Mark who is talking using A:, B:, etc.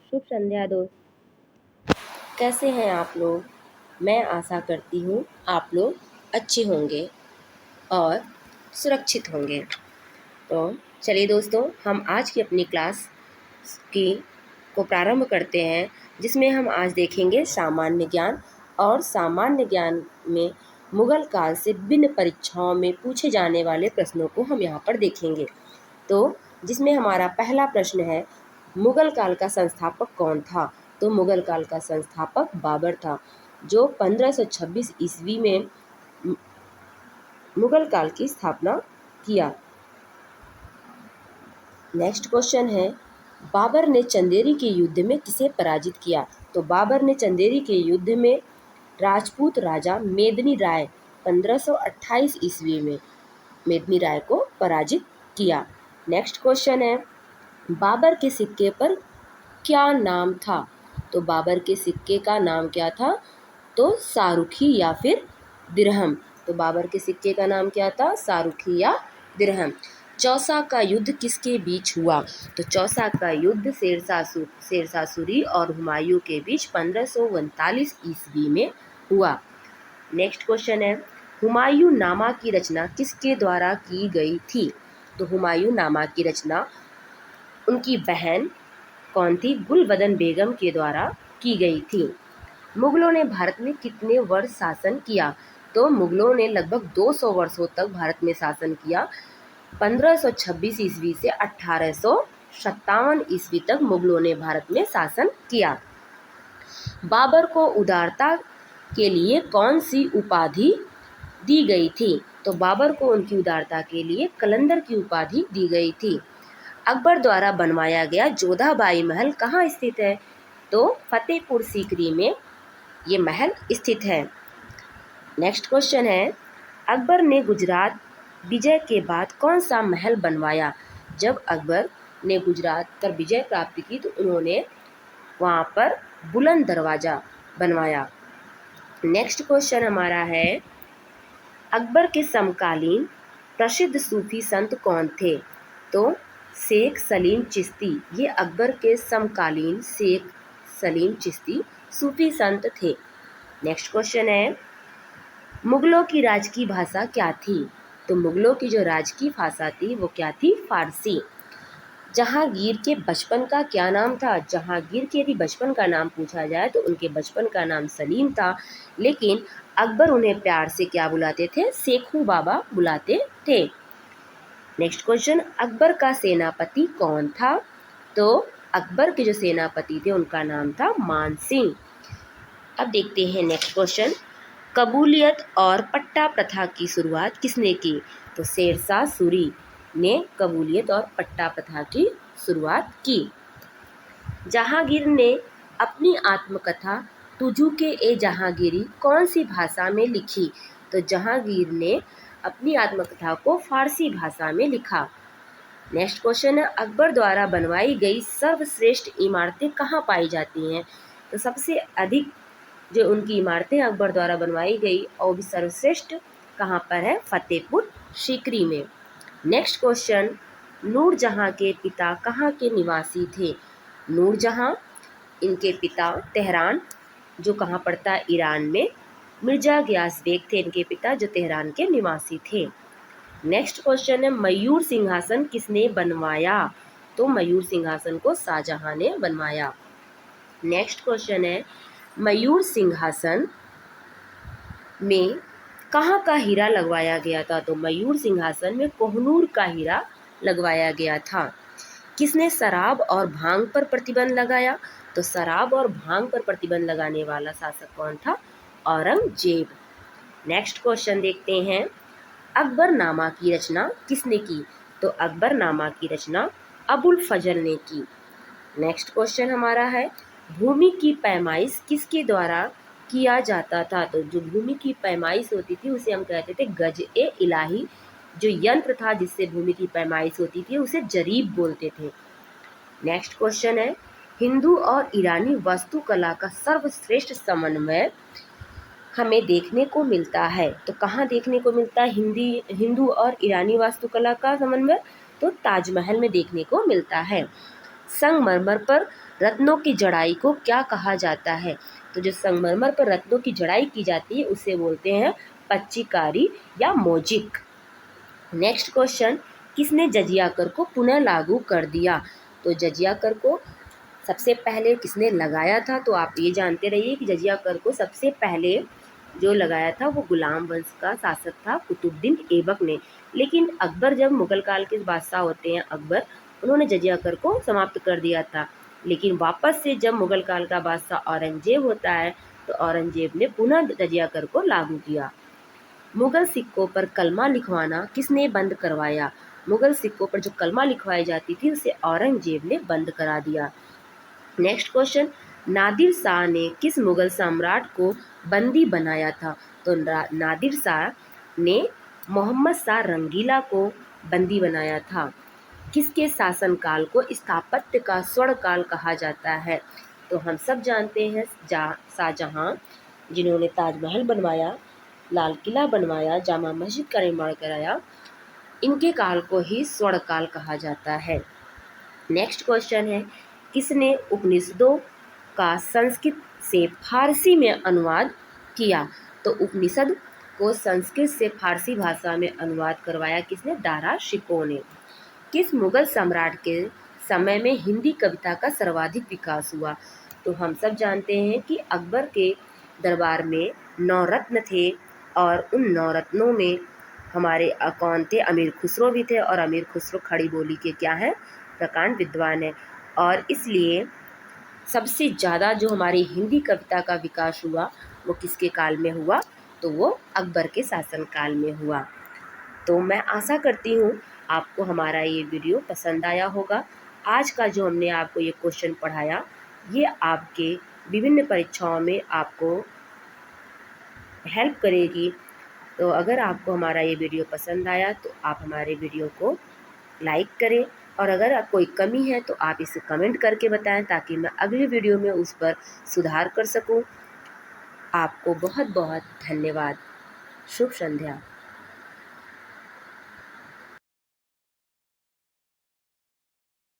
A: शुभ संध्या दोस्त। कैसे हैं आप लोग? मैं आशा करती हूँ आप लोग अच्छे होंगे और सुरक्षित होंगे। तो चलिए दोस्तों, हम आज की अपनी क्लास की को प्रारंभ करते हैं, जिसमें हम आज देखेंगे सामान्य ज्ञान। और सामान्य ज्ञान में मुगल काल से विभिन्न परीक्षाओं में पूछे जाने वाले प्रश्नों को हम यहाँ पर देखेंगे। तो जिसमें हमारा पहला प्रश्न है, मुगल काल का संस्थापक कौन था? तो मुगल काल का संस्थापक बाबर था, जो 1526 ईस्वी में मुगल काल की स्थापना किया। नेक्स्ट क्वेश्चन है, बाबर ने चंदेरी के युद्ध में किसे पराजित किया? तो बाबर ने चंदेरी के युद्ध में राजपूत राजा मेदिनी राय 1528 ईस्वी में मेदिनी राय को पराजित किया। नेक्स्ट क्वेश्चन है, बाबर के सिक्के पर क्या नाम था? तो बाबर के सिक्के का नाम क्या था? तो सारुखी या फिर दिरहम। तो बाबर के सिक्के का नाम क्या था? सारुखी या दिरहम। चौसा का युद्ध किसके बीच हुआ? तो चौसा का युद्ध शेरशाह सूरी और हुमायूं के बीच 1539 ईस्वी में हुआ। नेक्स्ट क्वेश्चन है, हुमायूं नामा की रचना किसके द्वारा की गई थी? तो हुमायूं नामा की रचना उनकी बहन कौन थी? गुलबदन बेगम के द्वारा की गई थी। मुगलों ने भारत में कितने वर्ष शासन किया? तो मुगलों ने लगभग 200 वर्षों तक भारत में शासन किया। 1526 ईस्वी से 1857 ईस्वी तक मुगलों ने भारत में शासन किया। बाबर को उदारता के लिए कौन सी उपाधि दी गई थी? तो बाबर को उनकी उदारता के लिए कलंदर की उपाधि दी गई थी। अकबर द्वारा बनवाया गया जोधाबाई महल कहाँ स्थित है? तो फतेहपुर सीकरी में ये महल स्थित है। नेक्स्ट क्वेश्चन है, अकबर ने गुजरात विजय के बाद कौन सा महल बनवाया? जब अकबर ने गुजरात पर विजय प्राप्त की तो उन्होंने वहाँ पर बुलंद दरवाजा बनवाया। नेक्स्ट क्वेश्चन हमारा है, अकबर के समकालीन प्रसिद्ध सूफी संत कौन थे? तो शेख सलीम चिश्ती, ये अकबर के समकालीन शेख सलीम चिश्ती सूफी संत थे। नेक्स्ट क्वेश्चन है, मुगलों की राजकीय भाषा क्या थी? तो मुगलों की जो राजकीय भाषा थी वो क्या थी? फारसी। जहांगीर के बचपन का क्या नाम था? जहांगीर के यदि बचपन का नाम पूछा जाए तो उनके बचपन का नाम सलीम था, लेकिन अकबर उन्हें प्यार से क्या बुलाते थे? शेखू बाबा बुलाते थे। नेक्स्ट क्वेश्चन, अकबर का सेनापति कौन था? तो अकबर के जो सेनापति थे उनका नाम था मान सिंह। अब देखते हैं नेक्स्ट क्वेश्चन, कबूलियत और पट्टा प्रथा की शुरुआत किसने की? तो शेरशाह सूरी ने कबूलियत और पट्टा प्रथा की शुरुआत की। जहांगीर ने अपनी आत्मकथा तुझू के ए जहांगीरी कौन सी भाषा में लिखी? तो जहांगीर ने अपनी आत्मकथा को फारसी भाषा में लिखा। नेक्स्ट क्वेश्चन है, अकबर द्वारा बनवाई गई सर्वश्रेष्ठ इमारतें कहाँ पाई जाती हैं? तो सबसे अधिक जो उनकी इमारतें अकबर द्वारा बनवाई गई और भी सर्वश्रेष्ठ कहाँ पर है? फतेहपुर सीकरी में। नेक्स्ट क्वेश्चन, नूरजहां के पिता कहाँ के निवासी थे? नूरजहां, इनके पिता तेहरान, जो कहाँ पड़ता है? ईरान में। मिर्जा गियास बेग थे इनके पिता, जो तेहरान के निवासी थे। नेक्स्ट क्वेश्चन है, मयूर सिंहासन किसने बनवाया? तो मयूर सिंहासन को शाहजहां ने बनवाया। नेक्स्ट क्वेश्चन है, मयूर सिंहासन में कहाँ का हीरा लगवाया गया था? तो मयूर सिंहासन में कोहनूर का हीरा लगवाया गया था। किसने शराब और भांग पर प्रतिबंध लगाया? तो शराब और भांग पर प्रतिबंध लगाने वाला शासक कौन था? औरंगजेब। नेक्स्ट क्वेश्चन देखते हैं, अकबरनामा की रचना किसने की? तो अकबरनामा की रचना अबुल फजल ने की। नेक्स्ट क्वेश्चन हमारा है, भूमि की पैमाइश किसके द्वारा किया जाता था? तो जो भूमि की पैमाइश होती थी उसे हम कहते थे गज ए इलाही। जो यंत्र था जिससे भूमि की पैमाइश होती थी उसे जरीब बोलते थे। नेक्स्ट क्वेश्चन है, हिंदू और ईरानी वास्तुकला का सर्वश्रेष्ठ समन्वय हमें देखने को मिलता है। तो कहाँ देखने को मिलता है हिंदू और ईरानी वास्तुकला का समन्वय? तो ताजमहल में देखने को मिलता है। संगमरमर पर रत्नों की जड़ाई को क्या कहा जाता है? तो जो संगमरमर पर रत्नों की जड़ाई की जाती है उसे बोलते हैं पच्चीकारी या मोजिक। नेक्स्ट क्वेश्चन, किसने जजिया कर को पुनः लागू कर दिया? तो जजिया कर को सबसे पहले किसने लगाया था? तो आप ये जानते रहिए कि जजिया कर को सबसे पहले जो लगाया था वो गुलाम वंश का शासक था कुतुबुद्दीन ऐबक ने। लेकिन अकबर, जब मुगल काल के बादशाह होते हैं अकबर, उन्होंने जजिया कर को समाप्त कर दिया था। लेकिन वापस से जब मुगल काल का बादशाह औरंगजेब होता है तो औरंगजेब ने पुनः जजिया कर को लागू किया। मुगल सिक्कों पर कलमा लिखवाना किसने बंद करवाया? मुगल सिक्कों पर जो कलमा लिखवाई जाती थी उसे औरंगजेब ने बंद करा दिया। नेक्स्ट क्वेश्चन, नादिर शाह ने किस मुगल सम्राट को बंदी बनाया था? तो नादिर शाह ने मोहम्मद शाह रंगीला को बंदी बनाया था। किसके शासनकाल को स्थापत्य का स्वर्ण काल कहा जाता है? तो हम सब जानते हैं शाहजहां, जिन्होंने ताजमहल बनवाया, लाल किला बनवाया, जामा मस्जिद का निर्माण कराया, इनके काल को ही स्वर्ण काल कहा जाता है। नेक्स्ट क्वेश्चन है, किसने उपनिषदों का संस्कृत से फारसी में अनुवाद किया? तो उपनिषद को संस्कृत से फारसी भाषा में अनुवाद करवाया किसने? दारा शिकोह ने। किस मुगल सम्राट के समय में हिंदी कविता का सर्वाधिक विकास हुआ? तो हम सब जानते हैं कि अकबर के दरबार में 9 रत्न थे और उन 9 रत्नों में हमारे कौन थे? अमीर खुसरो भी थे, और अमीर खुसरो खड़ी बोली के क्या हैं? प्रकांड विद्वान है। और इसलिए सबसे ज़्यादा जो हमारी हिंदी कविता का विकास हुआ वो किसके काल में हुआ? तो वो अकबर के शासनकाल में हुआ। तो मैं आशा करती हूँ आपको हमारा ये वीडियो पसंद आया होगा। आज का जो हमने आपको ये क्वेश्चन पढ़ाया ये आपके विभिन्न परीक्षाओं में आपको हेल्प करेगी। तो अगर आपको हमारा ये वीडियो पसंद आया तो आप हमारे वीडियो को लाइक करें, और अगर कोई कमी है तो आप इसे कमेंट करके बताएं ताकि मैं अगली वीडियो में उस पर सुधार कर सकूं। आपको बहुत बहुत धन्यवाद। शुभ संध्या।